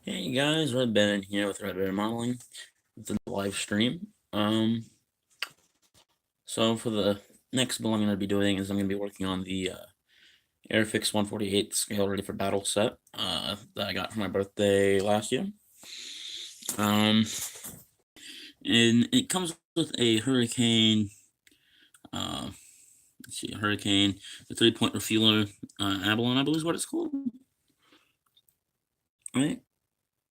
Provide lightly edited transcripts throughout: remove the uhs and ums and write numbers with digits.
Hey guys, Red Ben here with Red Ben Modeling with the live stream. So for the next build I'm going to be doing is I'm going to be working on the Airfix 148 scale ready for battle set that I got for my birthday last year. And it comes with a Hurricane, let's see, a Hurricane, a 3-point refueler, Avalon, I believe is what it's called, right?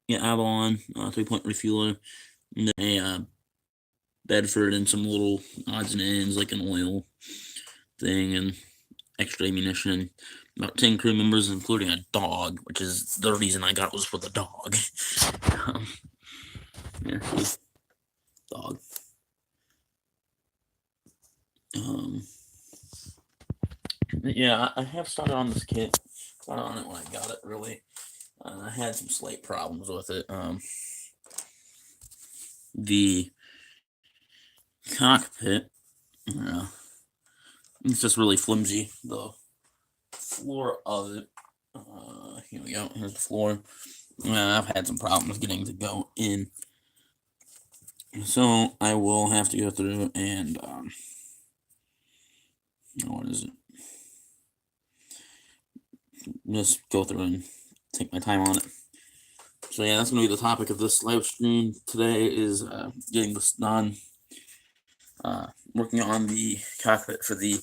Yeah, Avalon, 3-point refueler, and then a Bedford and some little odds and ends like an oil thing and extra ammunition. About 10 crew members, including a dog, which is the reason I got it was for the dog. um, yeah, dog. Um, yeah, I have started on this kit. Started on it when I got it, really. I had some slight problems with it. The cockpit, it's just really flimsy. The floor of it, here we go, here's the floor. I've had some problems getting to go in. So I will have to go through and, what is it? Just go through and take my time on it. So yeah, that's going to be the topic of this live stream today is getting this done. Working on the cockpit for the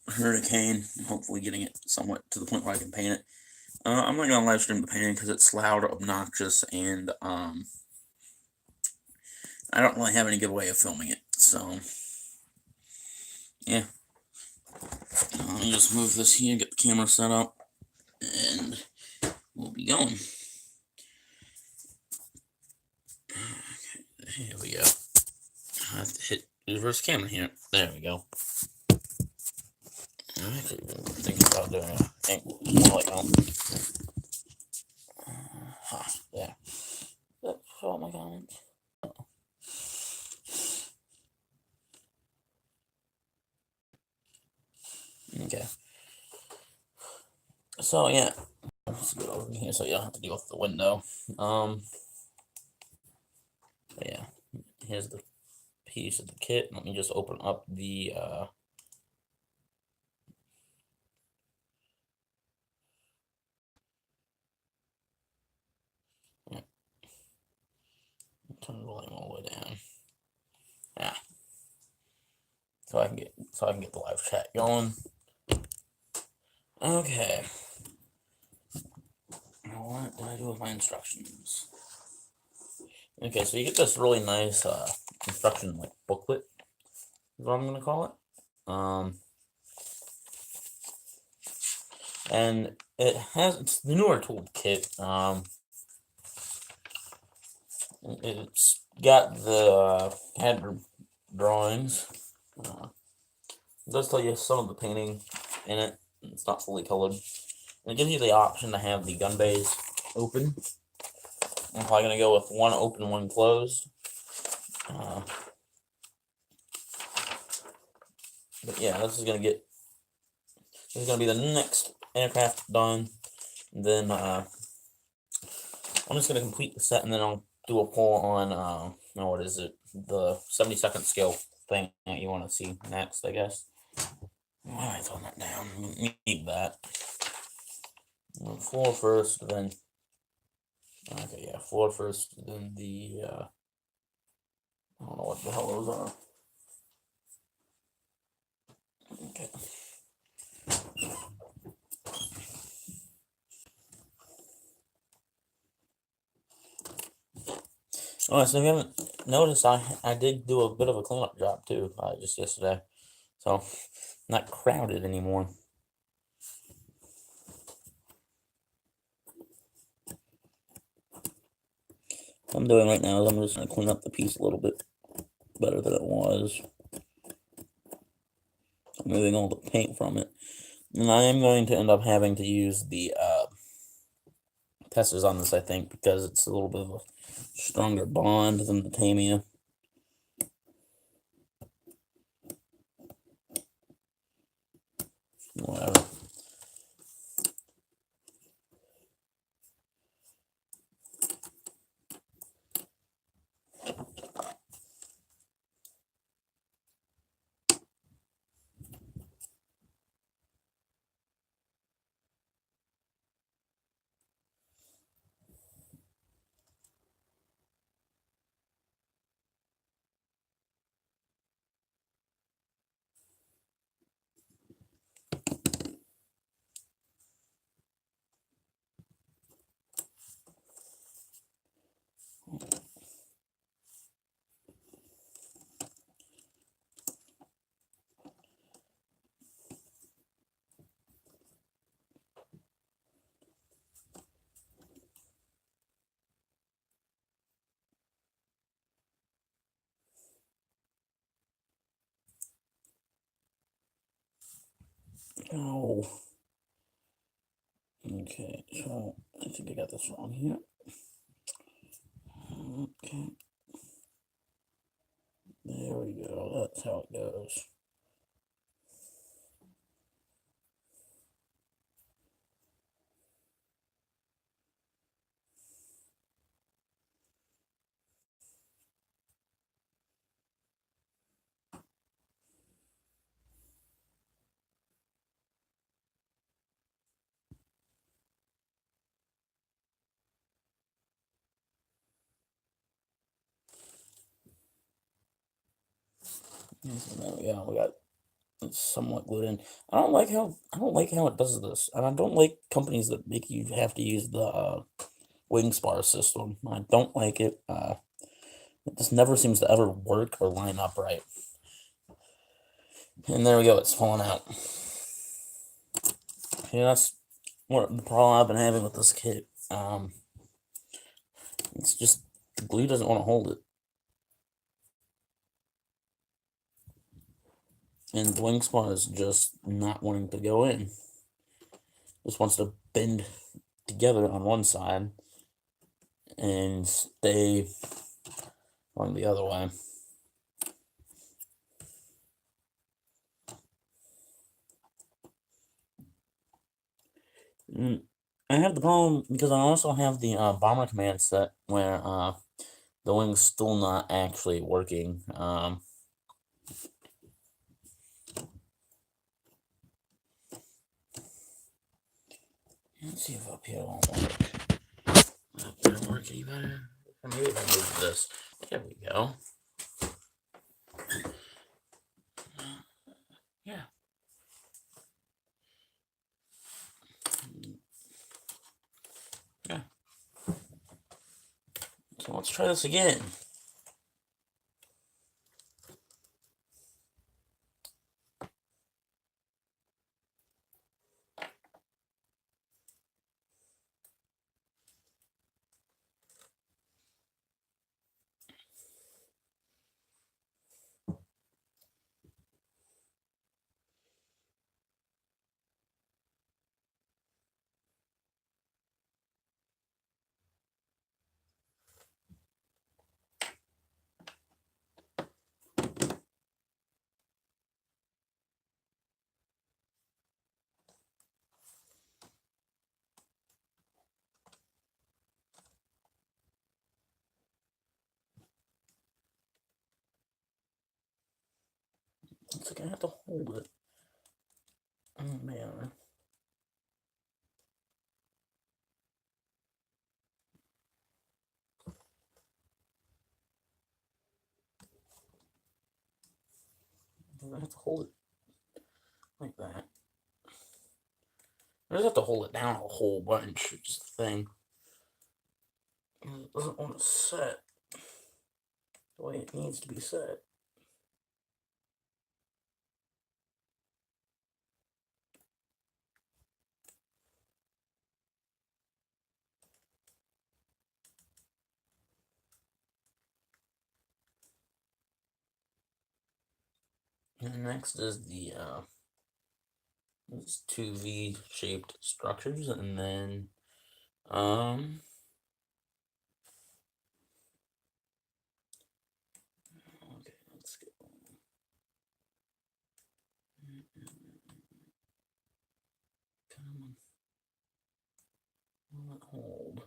Hurricane, hopefully getting it somewhat to the point where I can paint it. I'm not going to live stream the painting because it's loud, obnoxious, and I don't really have any good way of filming it. So yeah, let me just move this here, get the camera set up, and we'll be going. Here we go. I have to hit reverse camera here. There we go. I'm actually thinking about doing an angle more like there. That's all my comments. Okay. So yeah, let's go over here so you don't have to deal with the window. But yeah, here's the piece of the kit. Let me just open up the turn the volume all the way down. Yeah. So I can get the live chat going. Okay. Now what did I do with my instructions? Okay, so you get this really nice instruction like booklet, is what I'm gonna call it. And it's the newer toolkit. It's got the header drawings. It does tell you some of the painting in it. It's not fully colored. And it gives you the option to have the gun bays open. I'm probably gonna go with one open, one closed. But yeah, this is gonna be the next aircraft done. And then I'm just gonna complete the set, and then I'll do a poll on what is it? The 70-second scale thing that you want to see next, I guess. Why am I throwing that down? Need that. Floor first, then. Okay, yeah, floor first, then the. I don't know what the hell those are. Okay. Alright, so if you haven't noticed, I did do a bit of a cleanup job too, just yesterday. So, not crowded anymore. What I'm doing right now is I'm just going to clean up the piece a little bit better than it was. I'm moving all the paint from it. And I am going to end up having to use the testers on this, I think, because it's a little bit of a stronger bond than the Tamiya. Whatever. go. Okay, so I think I got this wrong here. Okay. There we go. That's how it goes. So there we go. We got it somewhat glued in. I don't like how it does this, and I don't like companies that make you have to use the wing spar system. I don't like it. It just never seems to ever work or line up right. And there we go. It's falling out. Yeah, that's what the problem I've been having with this kit. It's just the glue doesn't want to hold it, and the wing spar is just not wanting to go in. Just wants to bend together on one side and stay on the other way. I have the problem because I also have the bomber command set where the wing's still not actually working. Let's see if up here won't work. Up there work any better? Or maybe if I move this. There we go. Yeah. Yeah. So let's try this again. Looks like I have to hold it. Oh man. I have to hold it like that. I just have to hold it down a whole bunch, which is the thing. And it doesn't want to set the way it needs to be set. And next is the it's two V-shaped structures, and then okay, let's go. Come on, hold.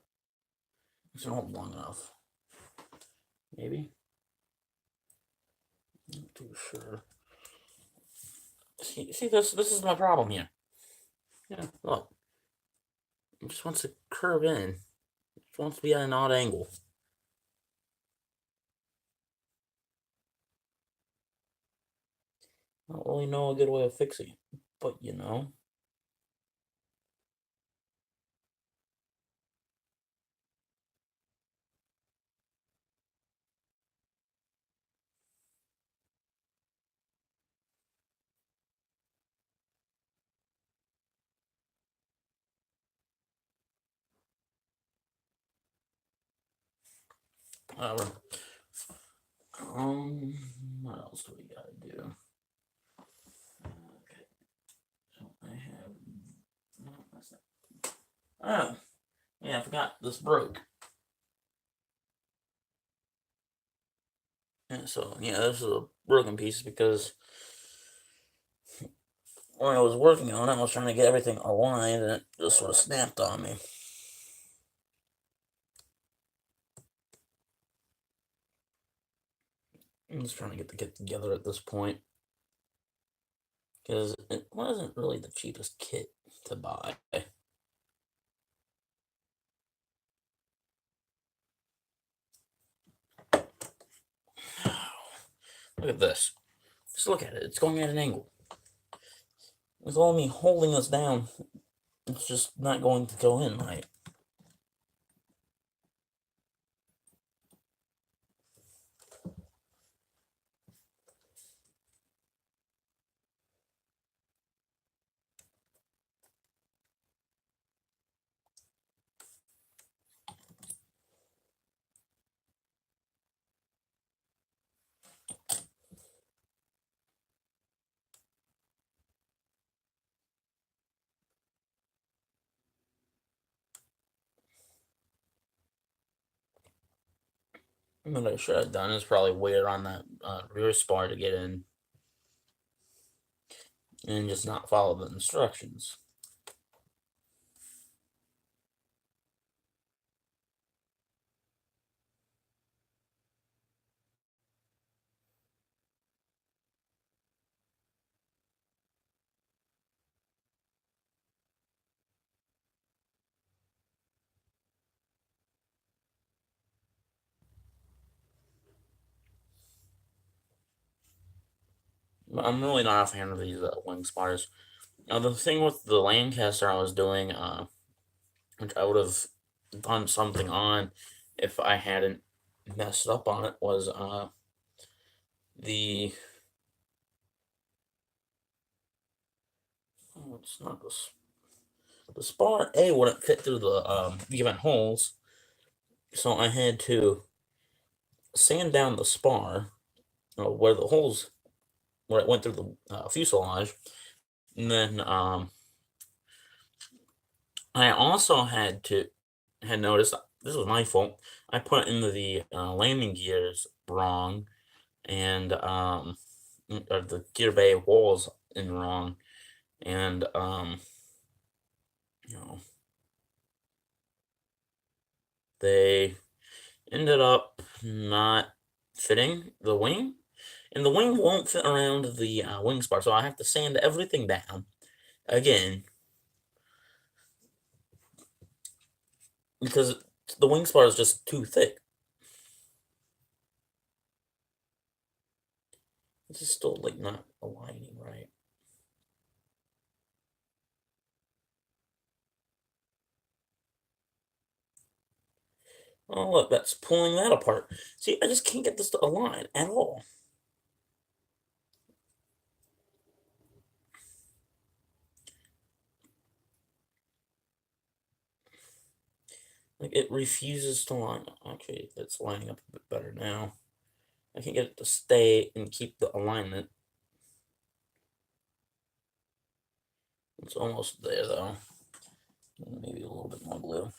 It's not hold long enough. Maybe. Not too sure. See this is my problem here. Yeah, look. It just wants to curve in. It just wants to be at an odd angle. I don't really know a good way of fixing it, but you know. Whatever. What else do we gotta do? Okay. So I Oh, yeah, I forgot this broke. Yeah, so, yeah, this is a broken piece because when I was working on it, I was trying to get everything aligned and it just sort of snapped on me. I'm just trying to get the kit together at this point because it wasn't really the cheapest kit to buy. Look at this. Just look at it. It's going at an angle. With all me holding this down, it's just not going to go in right. What I should have done is probably wait on that rear spar to get in and just not follow the instructions. But I'm really not a fan of these wing spars. Now the thing with the Lancaster I was doing, which I would have done something on if I hadn't messed up on it, was the oh, it's not this. The spar A wouldn't fit through the given holes, so I had to sand down the spar where the holes where it went through the fuselage, and then I also had noticed this was my fault. I put in the landing gears wrong, and or the gear bay walls in wrong, and you know they ended up not fitting the wing, and the wing won't fit around the wing spar, so I have to sand everything down again because the wing spar is just too thick. This is still like not aligning right. Oh look, that's pulling that apart. See, I just can't get this to align at all. Like it refuses to line up. Okay, it's lining up a bit better now. I can get it to stay and keep the alignment. It's almost there though. Maybe a little bit more glue.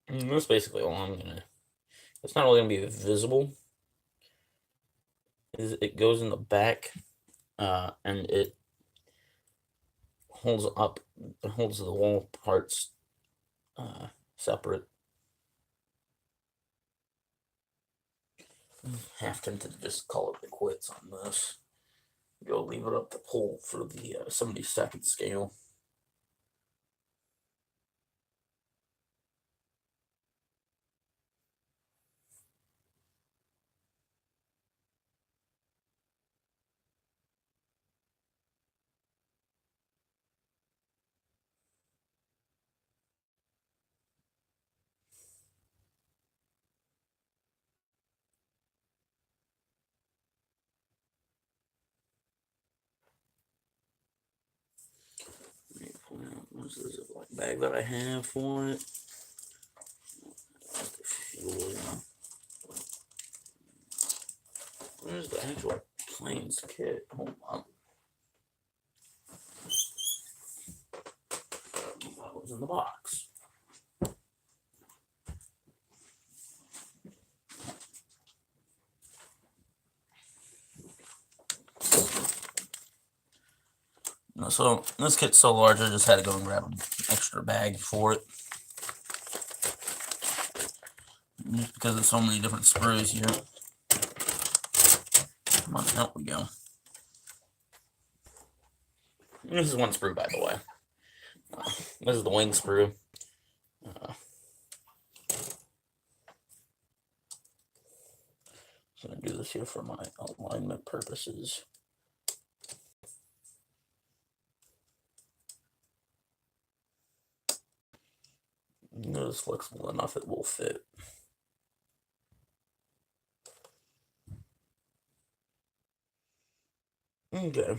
And that's basically all I'm gonna. It's not really gonna be visible. It goes in the back, and it holds up, it holds the wall parts separate. Half tempted to just call it quits on this. Go leave it up to pull for the 72nd scale. Where's the Ziploc bag that I have for it? Where's the actual planes kit? Hold on. That was in the box. So this kit's so large, I just had to go and grab an extra bag for it. Just because there's so many different sprays here. Come on, out we go. This is one sprue, by the way. This is the wing sprue. So I'm going to do this here for my alignment purposes. It's flexible enough it will fit. Okay.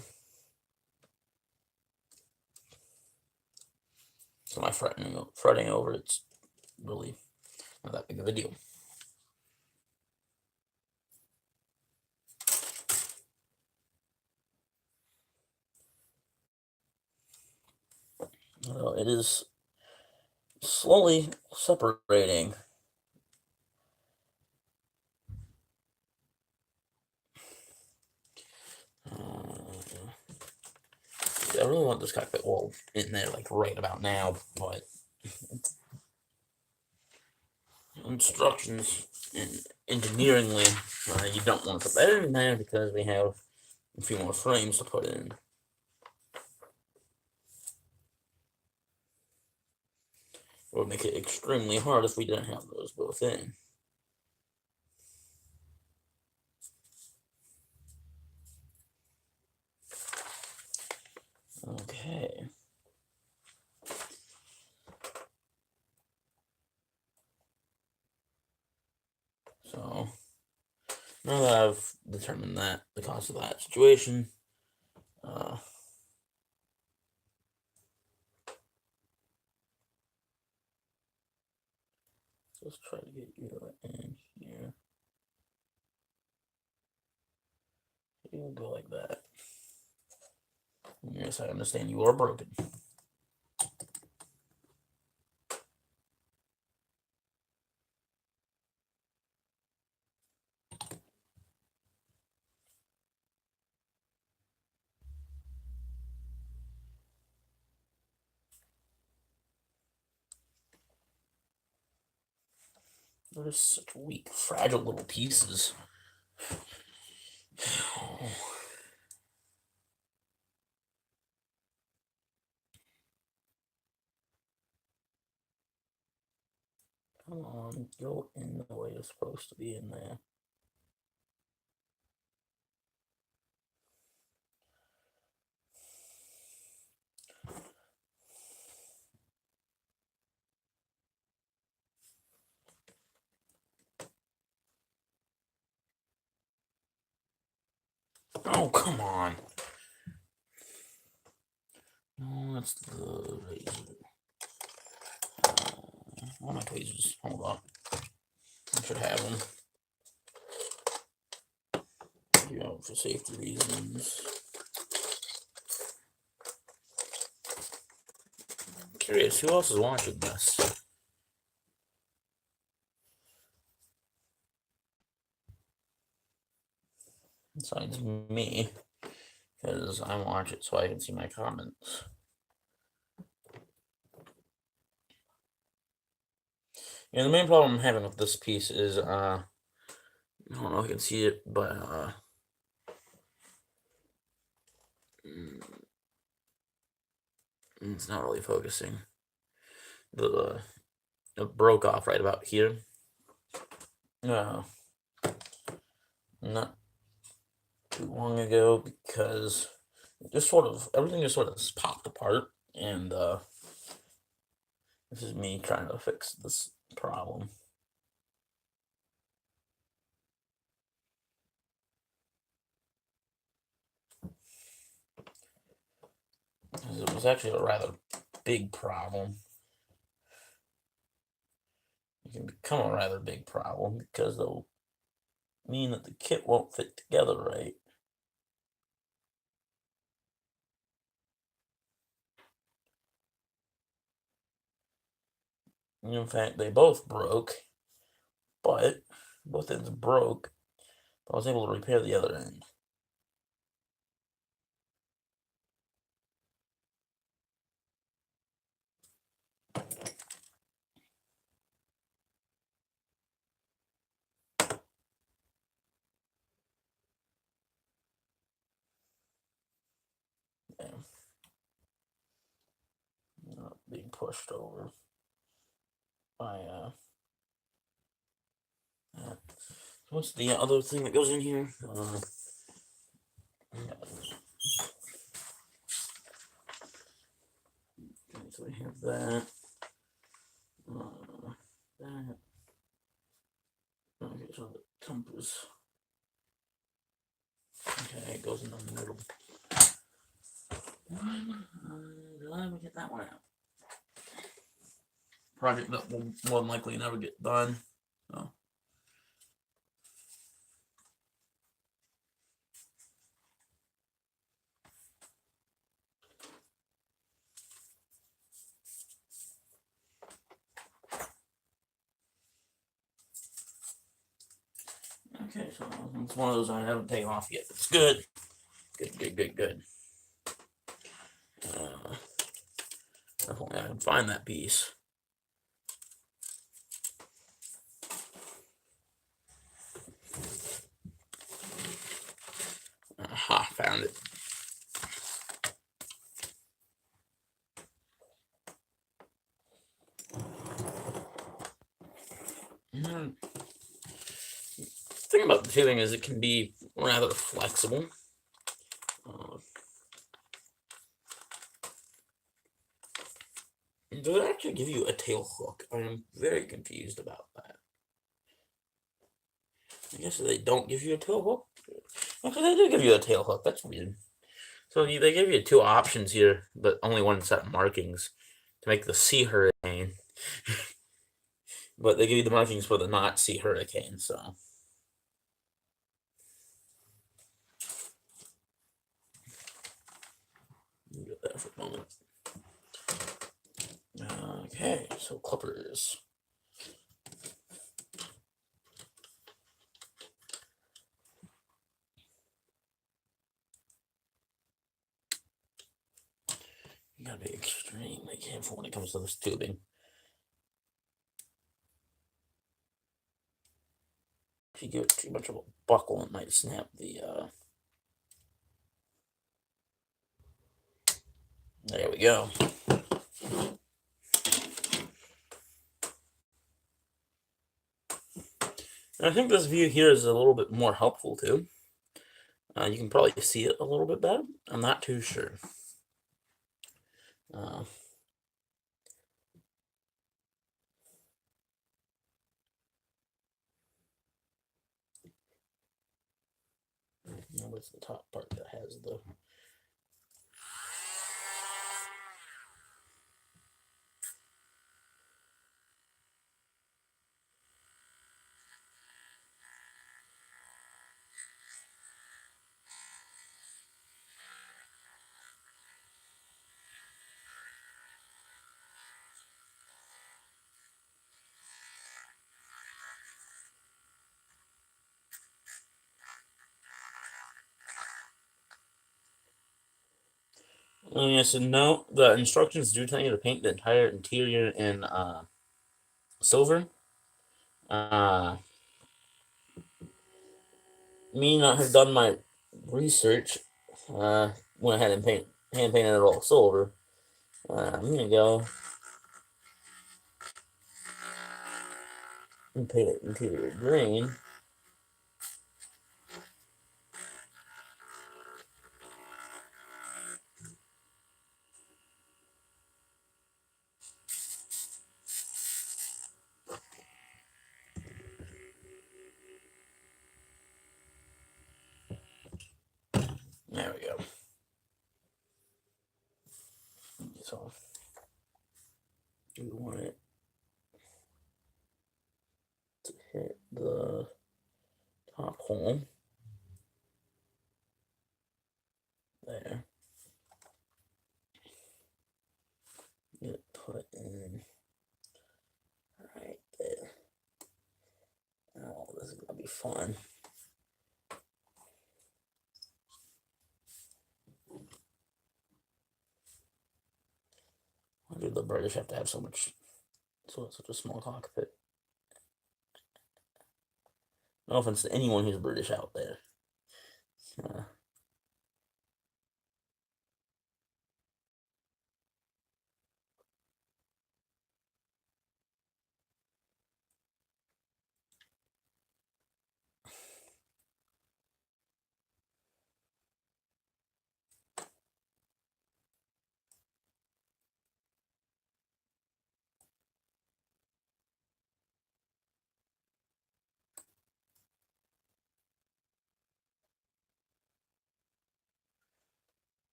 So my fretting over it's really not that big of a deal. It is slowly separating. I really want this cockpit wall in there, like right about now, but instructions and engineeringly, you don't want to put that in there because we have a few more frames to put in. It would make it extremely hard if we didn't have those both in. Okay. So now that I've determined that the cost of that situation, let's try to get you in here. You'll go like that. Yes, I understand you are broken. They're such weak, fragile little pieces. Come on, go in the way it's supposed to be in there. Oh, come on. No, that's the razor. All my tweezers. Hold on. I should have them. You know, for safety reasons. I'm curious, who else is watching this? Besides me. Because I watch it so I can see my comments. Yeah, the main problem I'm having with this piece is, I don't know if you can see it, but, it's not really focusing. It broke off right about here. Not too long ago because everything just sort of popped apart, and this is me trying to fix this problem. It was actually a rather big problem. It can become a rather big problem because they'll mean that the kit won't fit together right. In fact, they both broke, but both ends broke. But I was able to repair the other end. Yeah. Not being pushed over by what's the other thing that goes in here? Yeah. Okay, so we have that. That. Okay, so the compass. Okay, it goes in the middle. Let me get that one out. Project that will more than likely never get done. So. Okay, so it's one of those I haven't taken off yet. It's good. Good. If only I can find that piece. Aha, found it. The thing about the tubing is it can be rather flexible. Does it actually give you a tail hook? I am very confused about that. I guess they don't give you a tail hook. Okay, they do give you a tail hook. That's weird. So they give you two options here, but only one set of markings to make the sea hurricane. But they give you the markings for the not sea hurricane, so. Get that for a moment. Okay, so clippers. You gotta be extremely careful when it comes to this tubing. If you give it too much of a buckle, it might snap the. There we go. And I think this view here is a little bit more helpful too. You can probably see it a little bit better. I'm not too sure. What's the top part that has the. Yes and no. The instructions do tell you to paint the entire interior in silver. Me not have done my research. Went ahead and hand painted it all silver. I'm gonna go and paint it interior green. There we go. So We want it to hit the top hole there. Get it put in right there. Oh, this is gonna be fun. Why do the British have to have such a small cockpit? No offense to anyone who's British out there.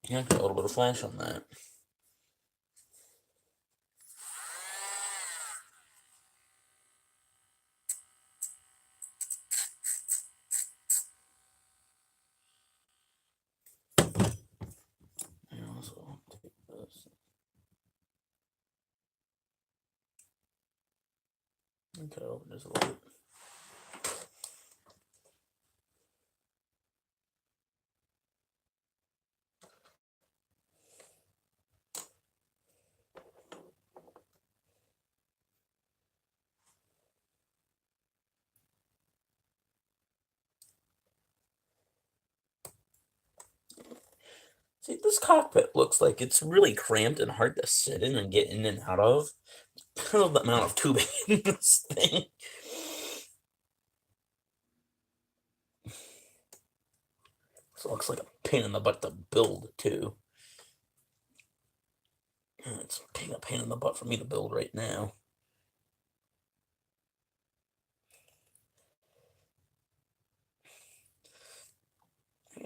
Yeah, got a little bit of flash on that. I also take this. Okay, open this a little bit. See, this cockpit looks like it's really cramped and hard to sit in and get in and out of. I love the amount of tubing in this thing. This looks like a pain in the butt to build, too. It's a pain in the butt for me to build right now.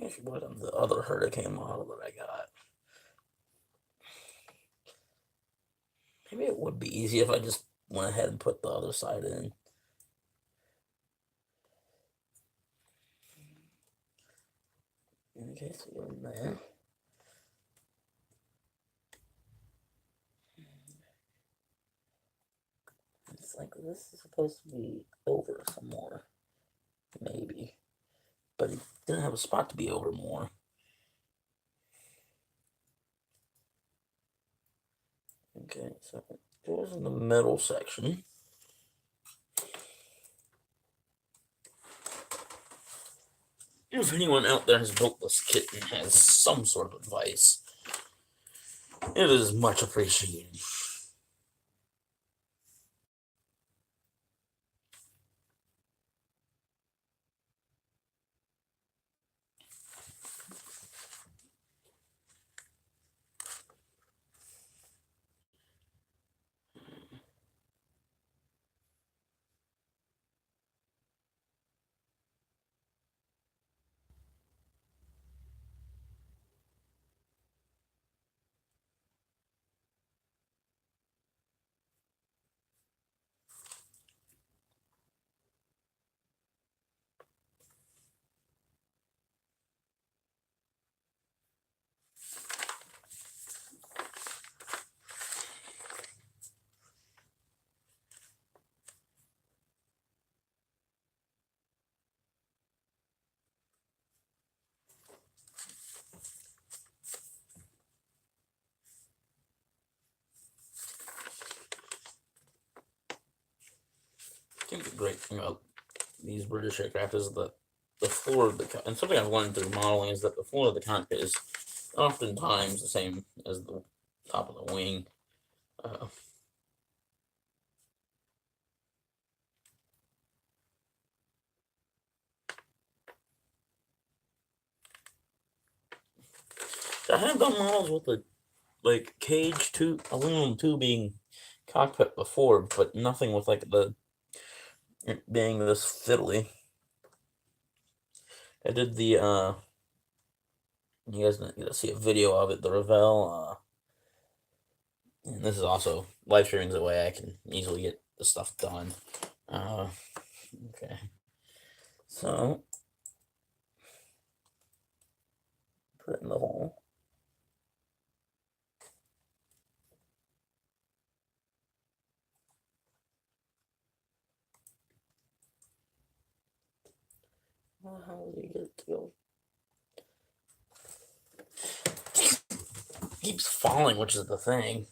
I should put on the other Hurricane model that I got. Maybe it would be easy if I just went ahead and put the other side in. Okay, so go in there. It's like this is supposed to be over some more. Maybe. But it didn't have a spot to be over more. Okay, so it goes in the middle section. If anyone out there has built this kit and has some sort of advice, it is much appreciated. I think the great thing about these British aircraft is that the floor of the and something I've learned through modeling is that the floor of the cockpit is oftentimes the same as the top of the wing. I have done models with the cage aluminum tubing cockpit before, but nothing with the being this fiddly. I did the you guys need to see a video of it, the Revell And this is also live streaming is a way I can easily get the stuff done. Okay. So put it in the hole. How do you get it to go? It keeps falling, which is the thing.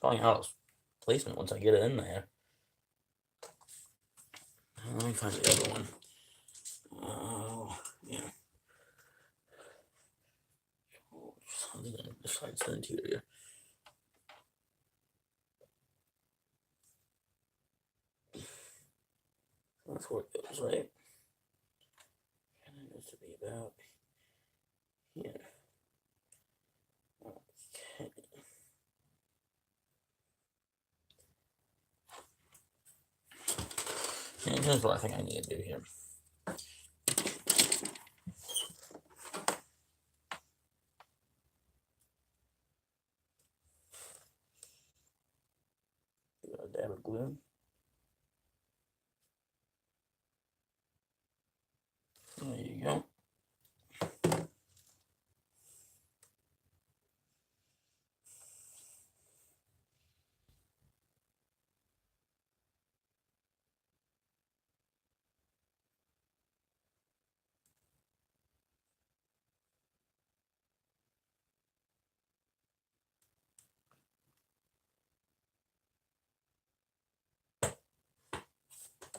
Falling out of placement once I get it in there. Let me find the other one. Oh, yeah. Besides the interior. That's where it goes, right? And it needs to be about here. Okay. And here's what I think I need to do here. A dab of glue. There you go.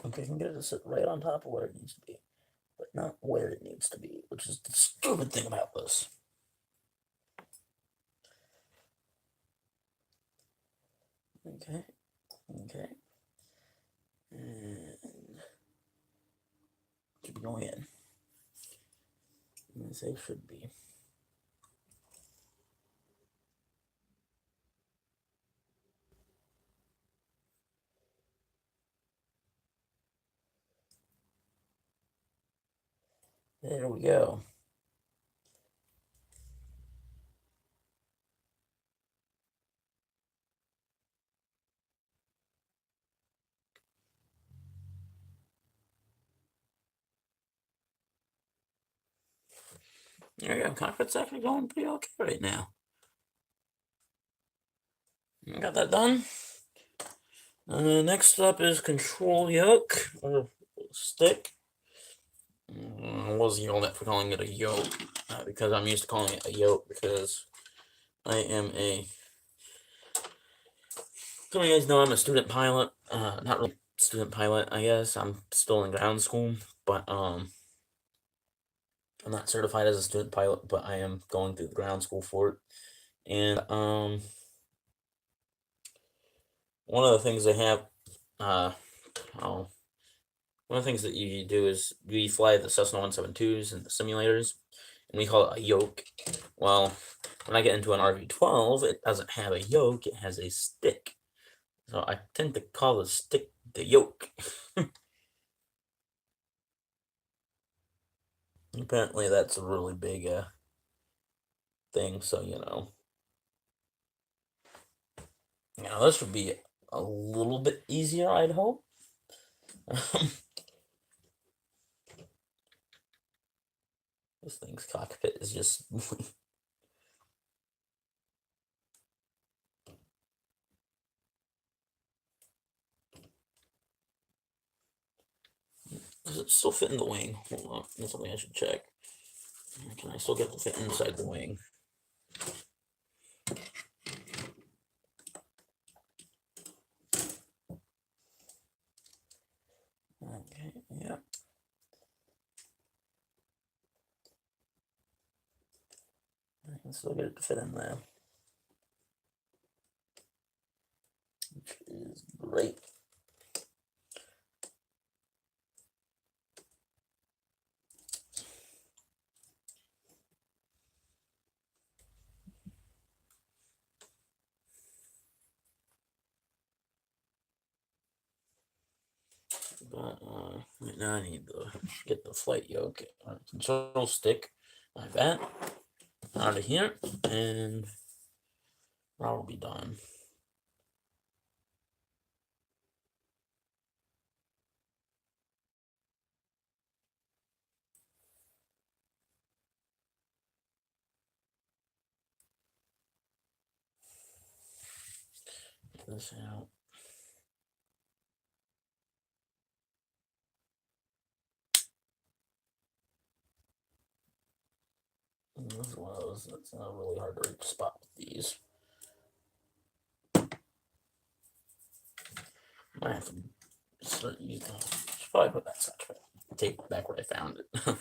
Okay, I can get it to sit right on top of where it needs to be, but not where it needs to be, which is the stupid thing about this. Okay, okay. And should be going in. I'm gonna say should be. There we go. There you go. Concrete's actually going pretty okay right now. Got that done. Next up is control yoke or stick. I was yelled at for calling it a yoke because I'm used to calling it a yoke because I am a. Some of you guys know I'm a student pilot. Not really student pilot, I guess. I'm still in ground school, but I'm not certified as a student pilot, but I am going through the ground school for it. And one of the things they have, one of the things that you do is we fly the Cessna 172s and the simulators, and we call it a yoke. Well, when I get into an RV-12, it doesn't have a yoke; it has a stick. So I tend to call the stick the yoke. Apparently, that's a really big thing. So this would be a little bit easier, I'd hope. This thing's cockpit is just. Does it still fit in the wing? Hold on, that's something I should check. Can I still get to fit inside the wing? Okay, yeah. I can still get it to fit in there, which is great. But right now I need to get the flight yoke control stick like that out of here, and Probably done. Get this out. This is one of those that's not really hard to reach spot with these. I have to start using. Should probably put that scotch tape back where I found it. That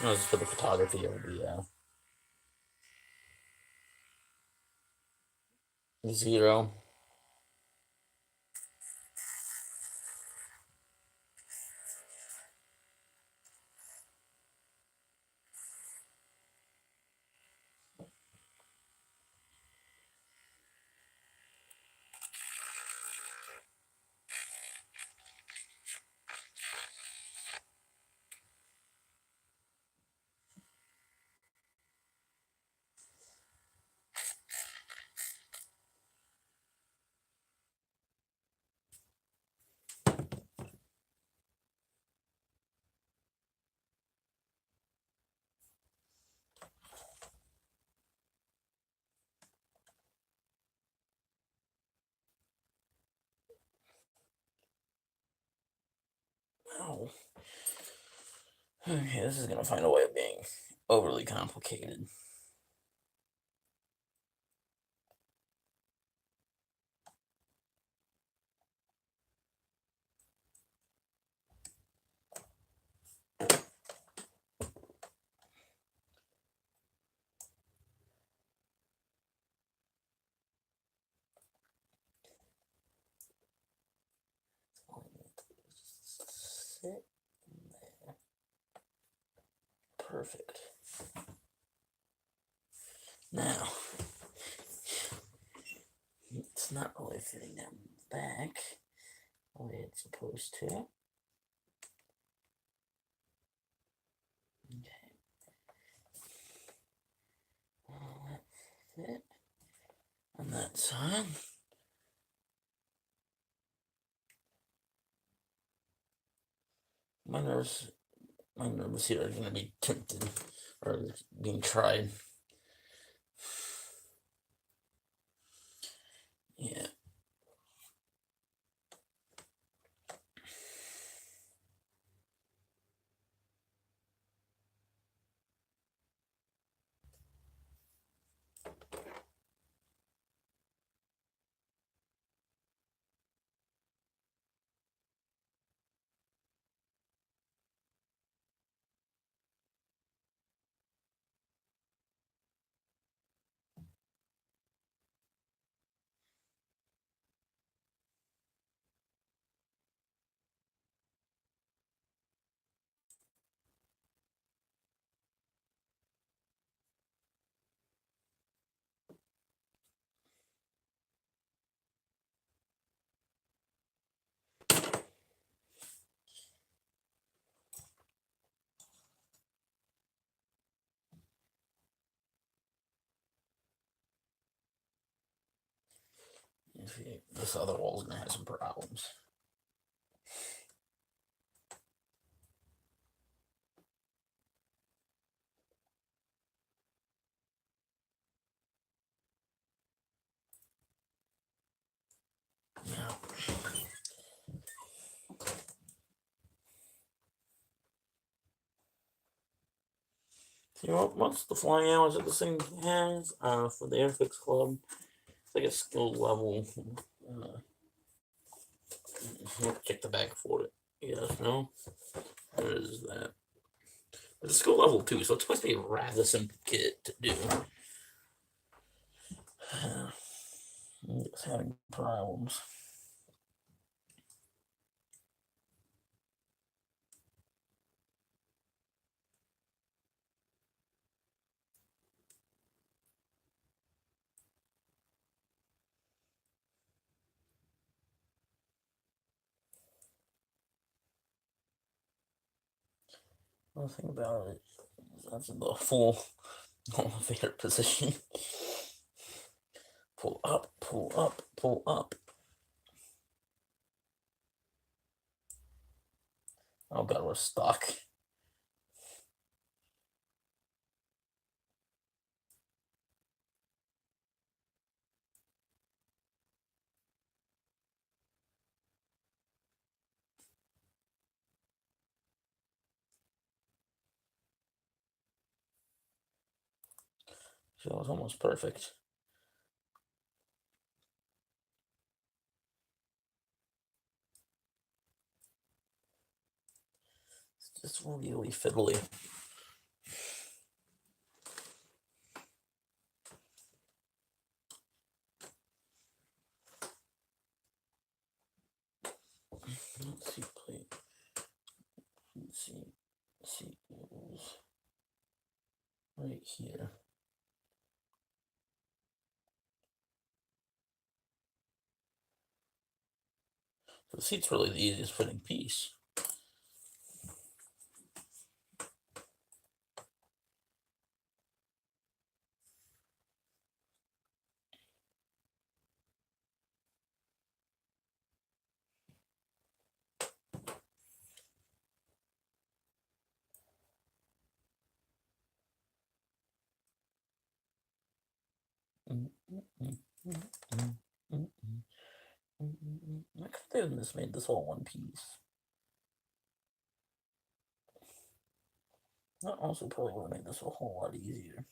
was for the photography of the 0. Oh. Okay, this is gonna find a way of being overly complicated. Sit there. Perfect. Now, it's not really fitting down the back the way it's supposed to. Okay. That fit on that side. My nerves here are going to be tempted or being tried. Yeah. This other wall's gonna have some problems. Now, see what's the flying hours that this thing has for the Airfix Club? It's like a skill level. Check the back for it. Yes, no? What is that? It's a skill level 2, so it's supposed to be a rather simple kit to do. It's having problems. One thing about it is that's in the full elevator position. Pull up, pull up, pull up. Oh god, we're stuck. So it was almost perfect. It's just really fiddly. Let's see, plate. Let's see, it was right here. The seat's really the easiest fitting piece. I could have just made this all one piece. That also probably would have made this a whole lot easier.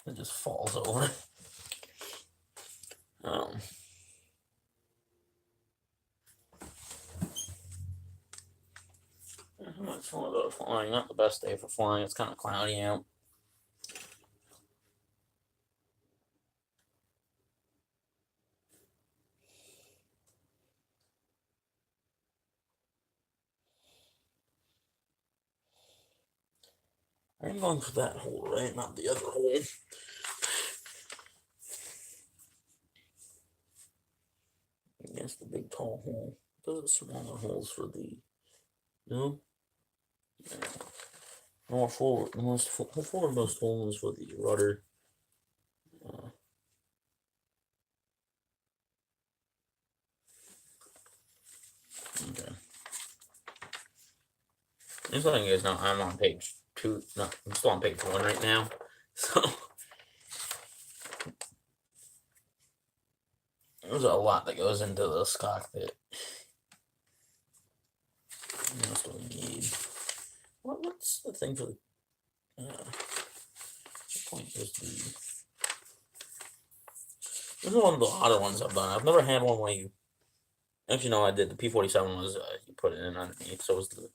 It just falls over. It's one of those flying. Not the best day for flying. It's kind of cloudy out. I'm going for that hole, right? Not the other hole. Against the big tall hole. Those are smaller holes for the. No? Yeah. More forward, forwardmost hole is for the rudder. Okay. Just letting you guys know, I'm on page 2. No, I'm still on page 1 right now. So there's a lot that goes into this cockpit. What else do we need? What's the thing for the? What point is the? This is one of the hotter ones I've done. I've never had one where you. Actually, no, I did. The P-47 was you put it in underneath. So was the.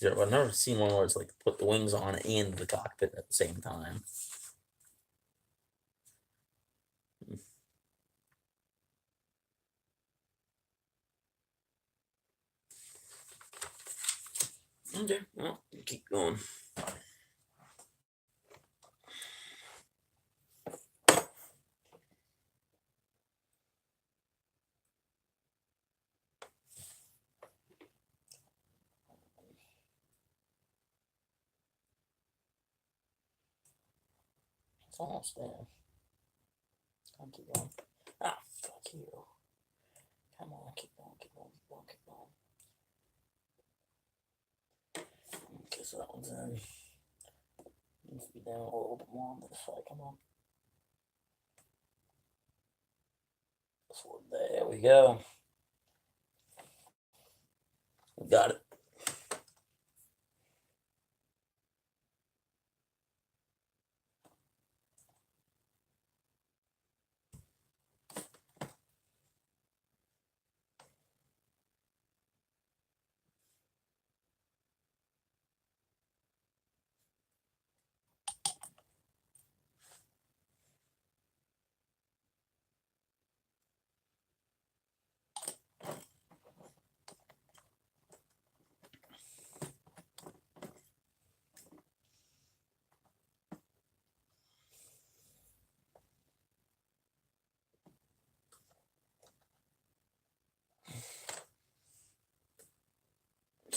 I've never seen one where it's like put the wings on and the cockpit at the same time. Okay, well, keep going. It's almost there. I'll keep going. Ah, fuck you. Come on, keep going, keep going, keep going, keep going. Okay, so that one's in. Needs to be down a little bit more on this side. Come on. This one, there we go. We got it.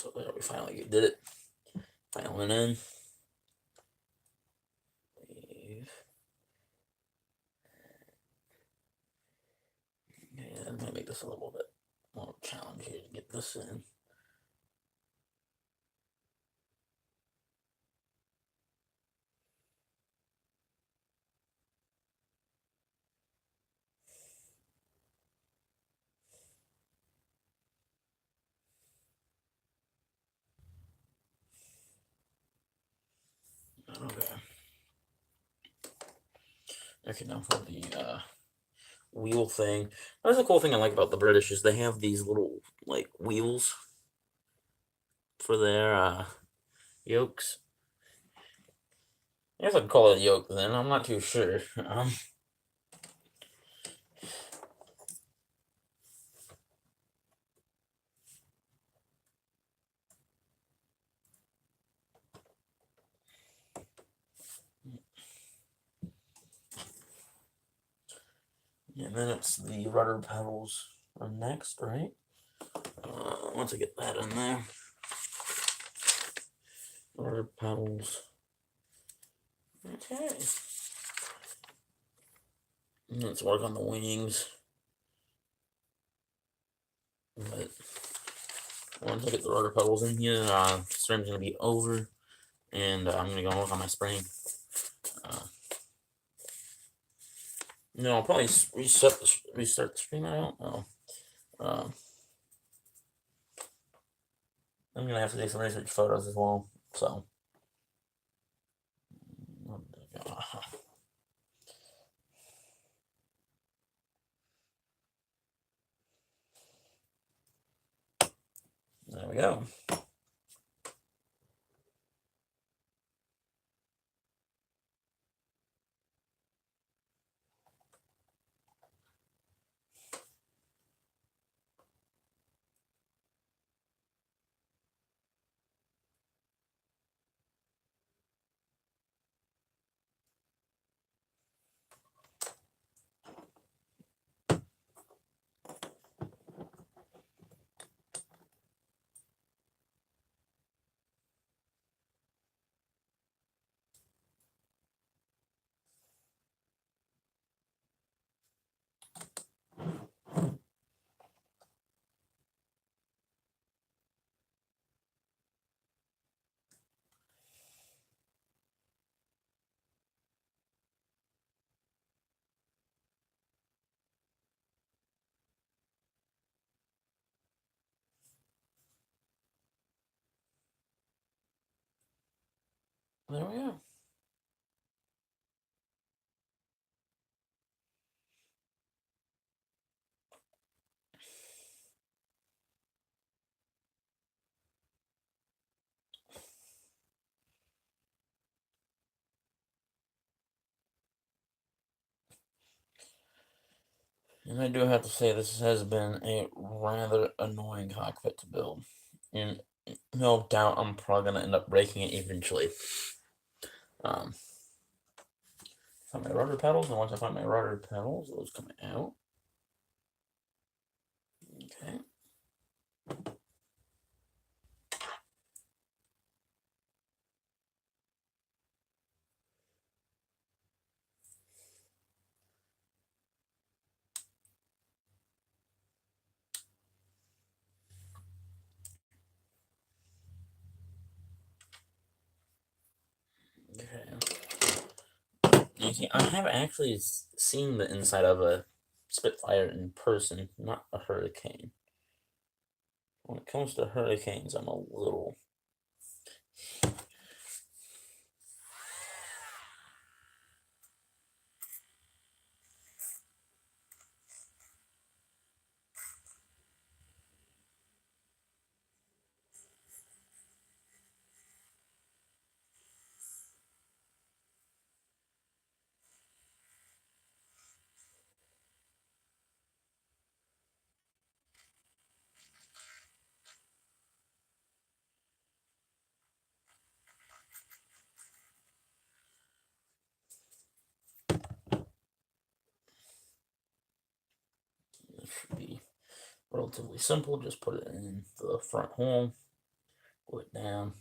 So there, we finally did it. Filing in. Leave. Yeah, I'm gonna make this a little bit more challenging to get this in. Okay. Okay, now for the wheel thing. That's the cool thing I like about the British is they have these little like wheels for their yokes. I guess I'd call it a yoke then. I'm not too sure. And then it's the rudder pedals are next, right? Once I get that in there, rudder pedals. Okay. Let's work on the wings. But once I get the rudder pedals in here, stream's gonna be over, and I'm gonna go work on my spring. No, I'll probably restart the stream. I don't know. I'm gonna have to do some research photos as well. So. There we go. There we go. And I do have to say this has been a rather annoying cockpit to build. And no doubt I'm probably gonna end up breaking it eventually. Find my rudder pedals, and once I find my rudder pedals, those come out. Okay. Okay. You see, I have actually seen the inside of a Spitfire in person, not a Hurricane. When it comes to Hurricanes, I'm a little. It should be relatively simple. Just put it in the front hole. Pull it down.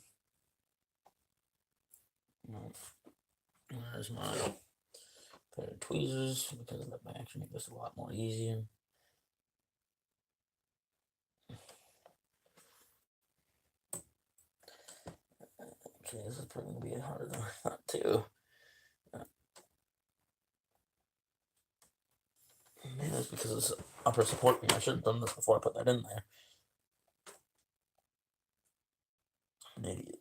There's my pair of tweezers because of the back should make this a lot more easier. Okay, this is probably gonna be harder than I thought too. Maybe that's because it's upper support beam. I should have done this before I put that in there. An idiot.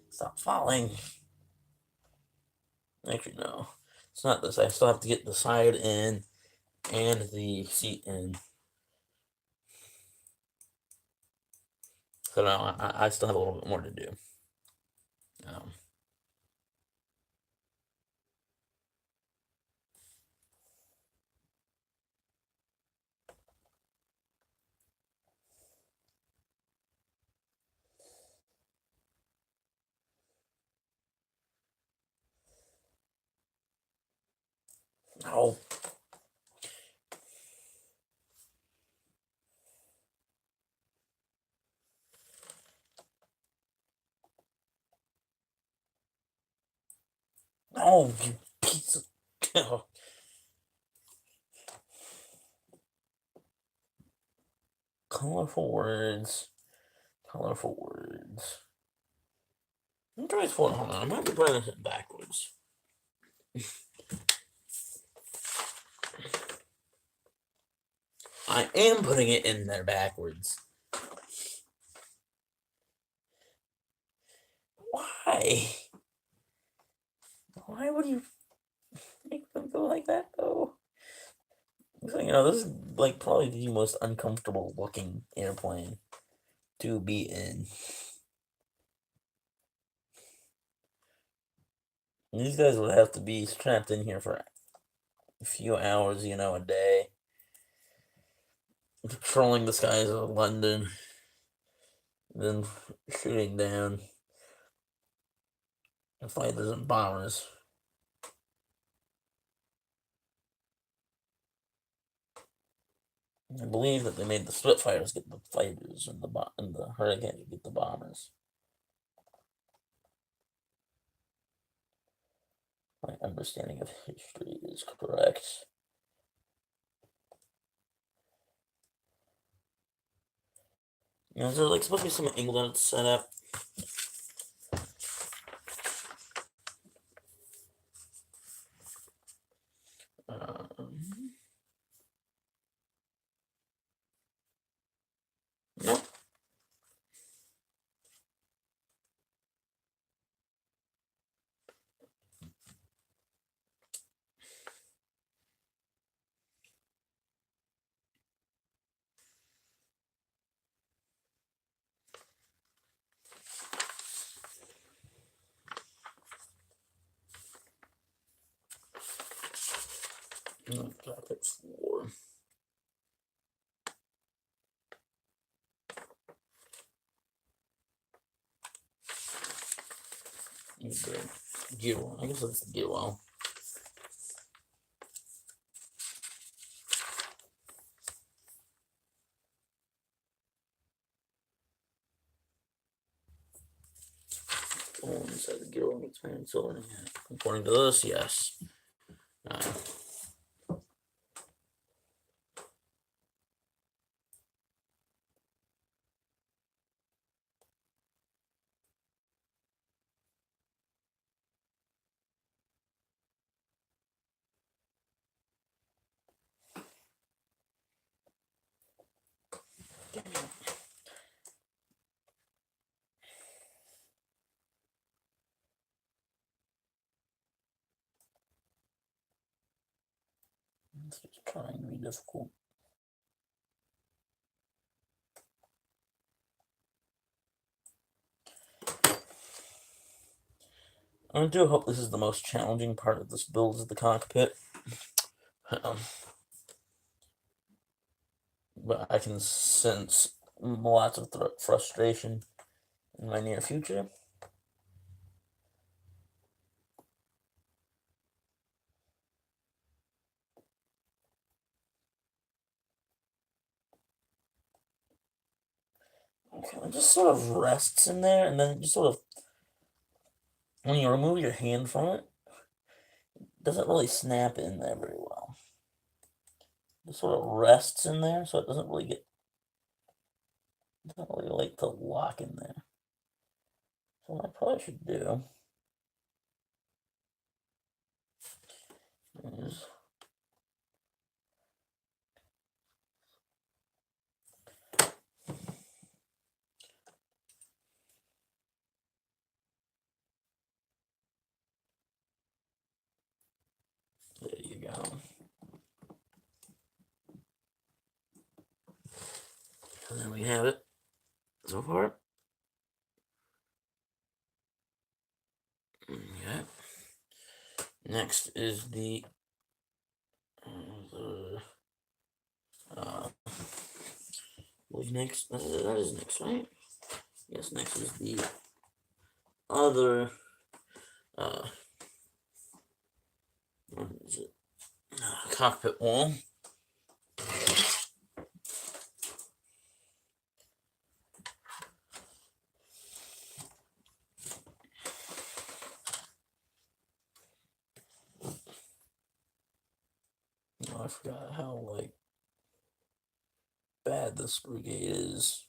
Stop falling. Actually, no. It's not this. I still have to get the side in and the seat in. So now I still have a little bit more to do. Oh. Oh, you piece of... Oh. Colorful words. Colorful words. I'm trying to hold on. I might be putting this backwards. I am putting it in there backwards. Why? Why would you make them go like that, though? So, you know, this is like probably the most uncomfortable looking airplane to be in. These guys would have to be strapped in here for a few hours, you know, a day, patrolling the skies of London, then shooting down fighters and bombers. I believe that they made the Spitfires get the fighters and the Hurricanes get the bombers. My understanding of history is correct. You know, is there like supposed to be some angle that it's set up? Nope. Graphics 4. Gear well. I guess that's the gear well. Inside the gear well gets man silver. According to this, yes. It's just trying to be difficult. I do hope this is the most challenging part of this build, is the cockpit. but I can sense lots of frustration in my near future. Okay, it just sort of rests in there, and then it just sort of, when you remove your hand from it, it doesn't really snap in there very well. It sort of rests in there, so it doesn't really like to lock in there. So what I probably should do is there you go. And then we have it so far. Okay. Next is the what's next? That is next, right? Yes, next is the other what is it? Cockpit wall. Oh, I forgot how like bad the screw gate is.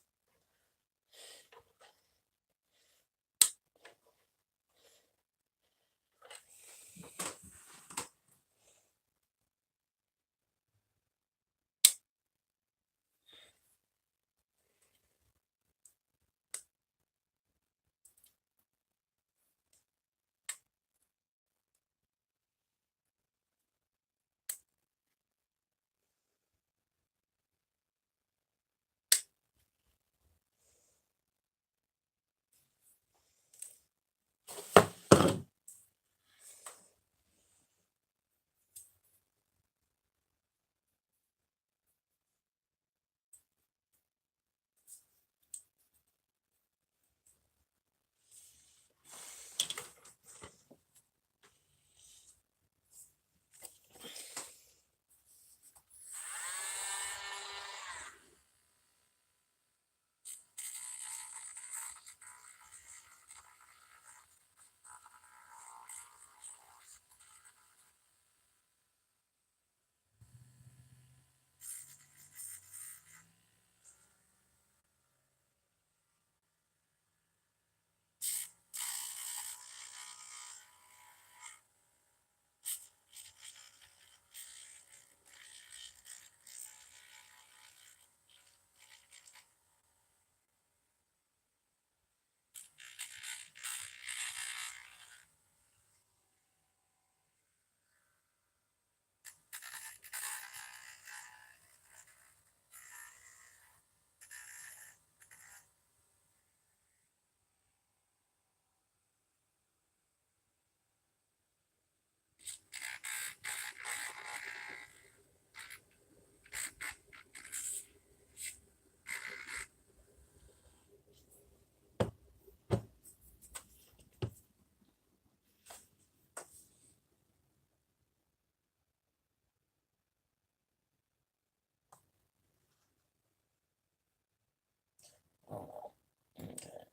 Oh, okay.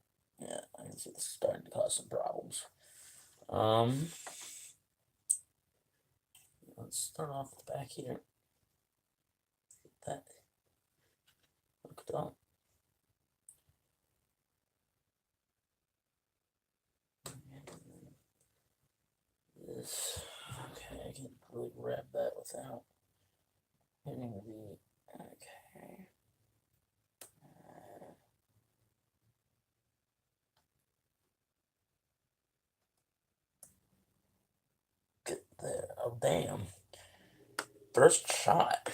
Yeah, I can see this is starting to cause some problems. Let's start off with the back here. Get that hooked up. This, okay, I can really grab that without hitting the, okay. Get there. Oh, damn. First shot.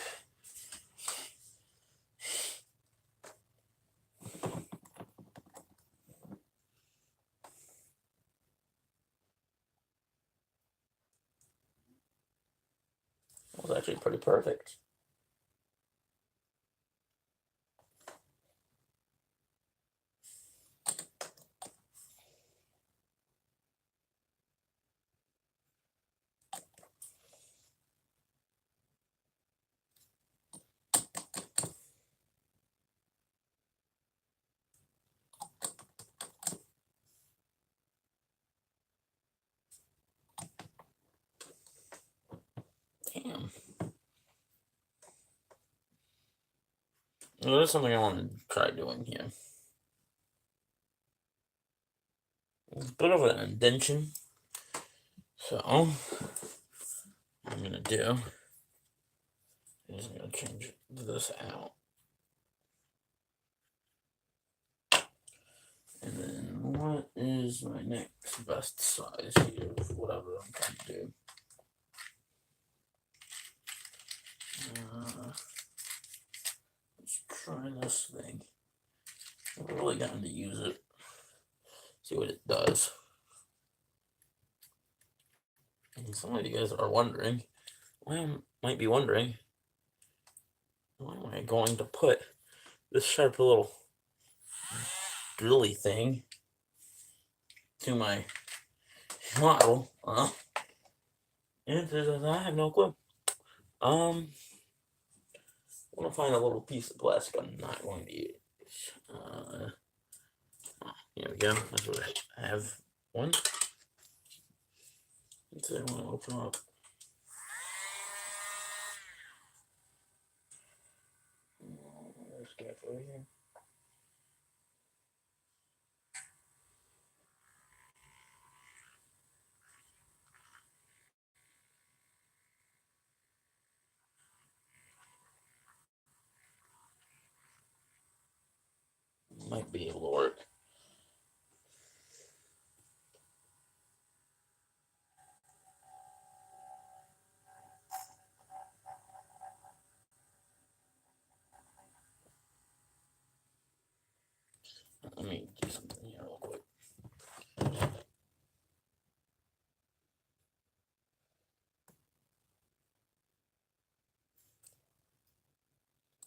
Was actually pretty perfect. There's something I want to try doing here. It's a bit of an indention. So, what I'm going to do is I'm going to change this out. And then what is my next best size here of whatever I'm trying to do? Let's try this thing. I've really gotten to use it. See what it does. And some of you guys are wondering, might be wondering, why am I going to put this sharp little drilly thing to my model? And I have no clue. I'm gonna find a little piece of plastic I'm not going to use. Here we go. That's what I have. One. Let's see, I want to open up. There's a gap right here. Might be able to work. Let me do something here real quick.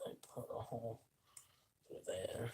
I put a hole through there.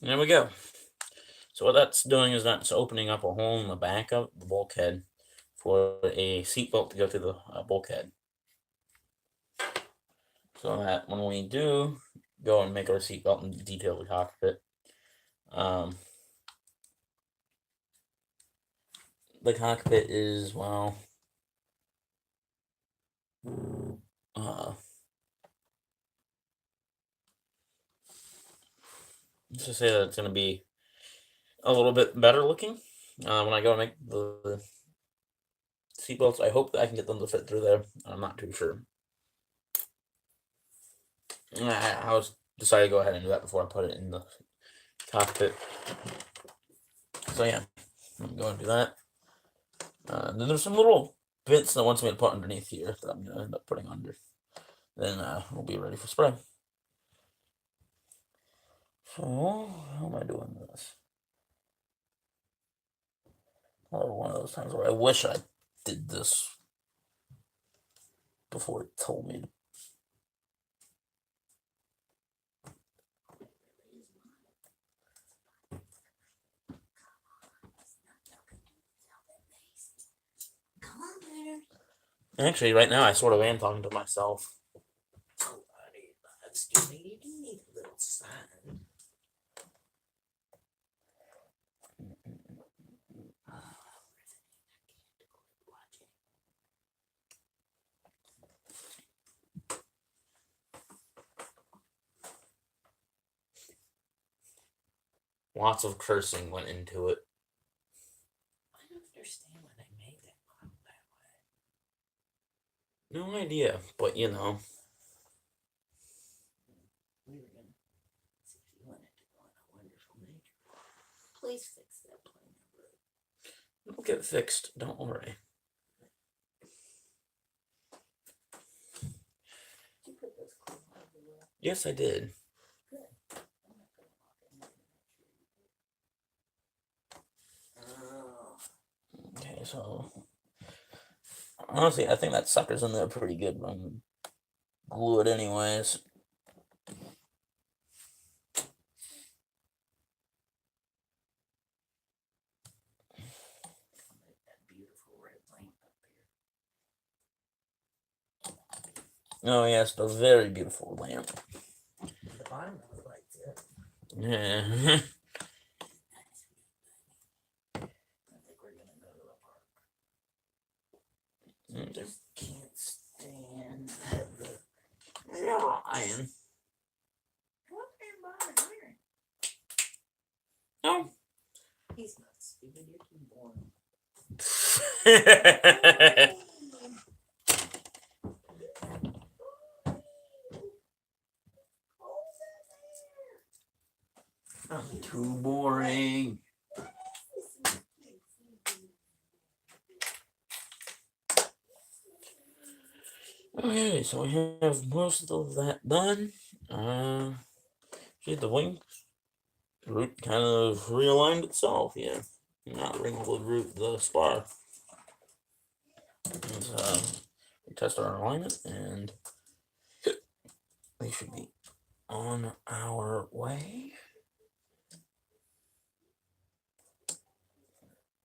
There we go. So what that's doing is that's opening up a hole in the back of the bulkhead for a seatbelt to go through the bulkhead. So that when we do go and make our seatbelt and detail the cockpit, the cockpit is, well, let's just say that it's going to be a little bit better looking when I go and make the seatbelts. I hope that I can get them to fit through there. I'm not too sure. I was decided to go ahead and do that before I put it in the cockpit. So yeah, I'm going to do that. Then there's some little bits that wants me to put underneath here that I'm gonna end up putting under. Then we'll be ready for spray. So how am I doing this? Oh, one of those times where I wish I did this before it told me. Actually, right now I sort of am talking to myself. That's just a little sign. Lots of cursing went into it. I don't understand why they made that model that way. No idea, but you know. We were gonna see if you wanted to go on a wonderful nature. Please fix that plane number. It'll get fixed, don't worry. Did you put those clean on the wall? Yes, I did. Good. Okay, so honestly, I think that sucker's in there pretty good. I'm gonna glue it anyways. Oh yes, the very beautiful lamp. The bottom of the lights, yeah. Yeah. I think we're gonna go to the park. Just can't stand the iron. No. He's not stupid, you're too boring. I'm too boring. Okay, so we have most of that done. See the wing root kind of realigned itself, yeah. Not wrinkled root, the spar. And, we test our alignment and we should be on our way.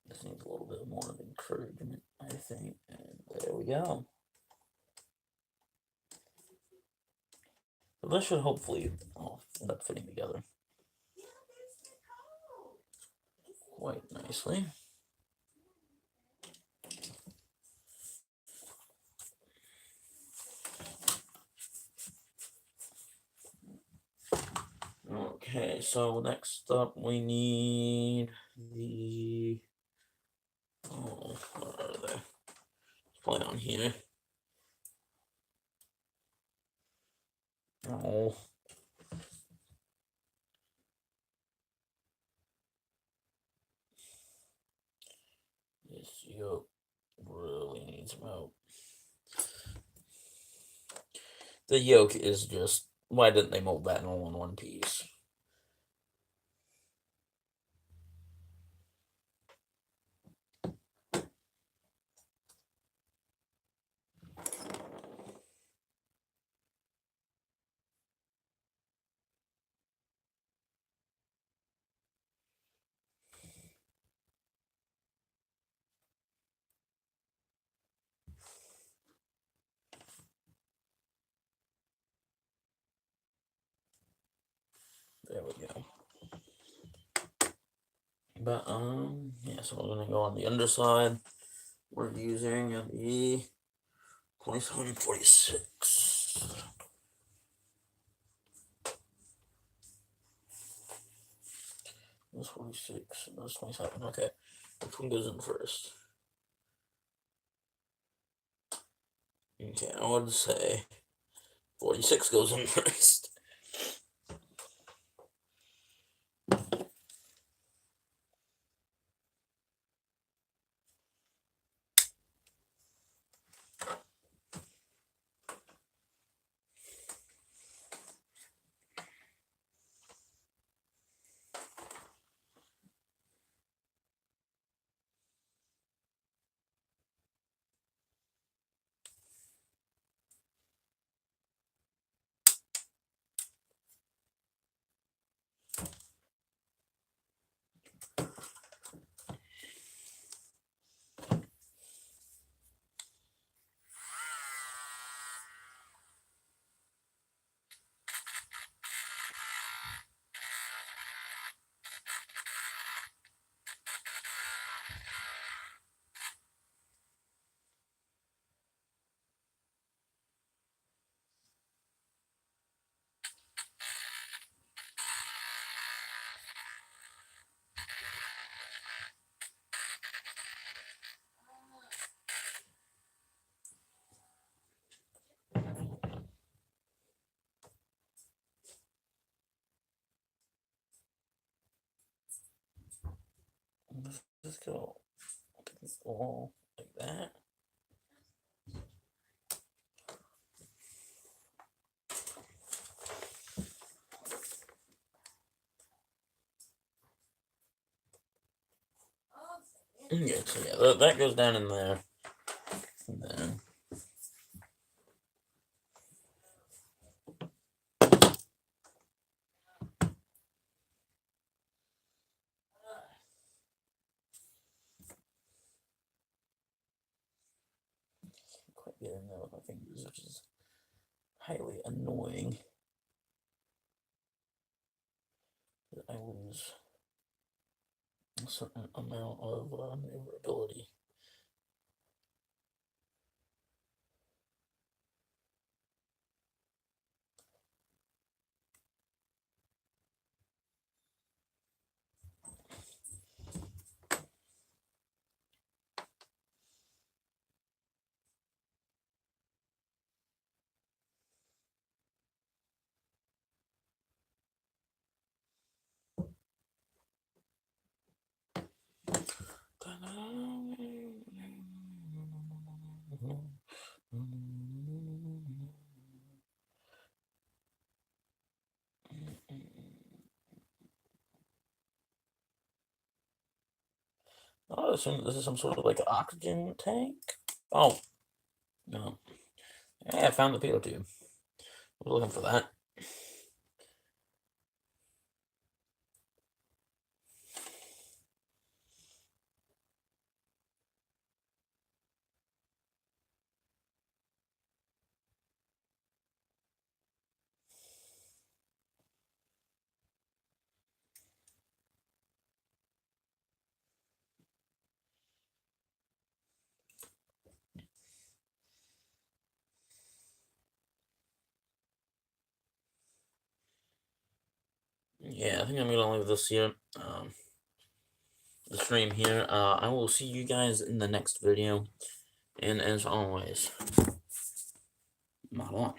This needs a little bit more of encouragement, I think. And there we go. So this should hopefully end up fitting together quite nicely. Okay, so next up we need the where are they? Play on here. Oh. This yoke really needs help. The yoke is just, why didn't they mold that all in one piece? There we go. But yeah, so we're gonna go on the underside. We're using the 2746. This 46 and this 27. Okay, which one goes in first? Okay, I would say 46 goes in first. Let's just go all like that. Okay, so yeah, that goes down in there. And then quite get in there with my fingers, which is highly annoying. I lose a certain amount of maneuverability. Oh, this is some sort of like oxygen tank. Oh, no. Yeah, I found the PO tube. I was looking for that. Yeah, I think I'm gonna leave this here. The stream here. I will see you guys in the next video. And as always, not on.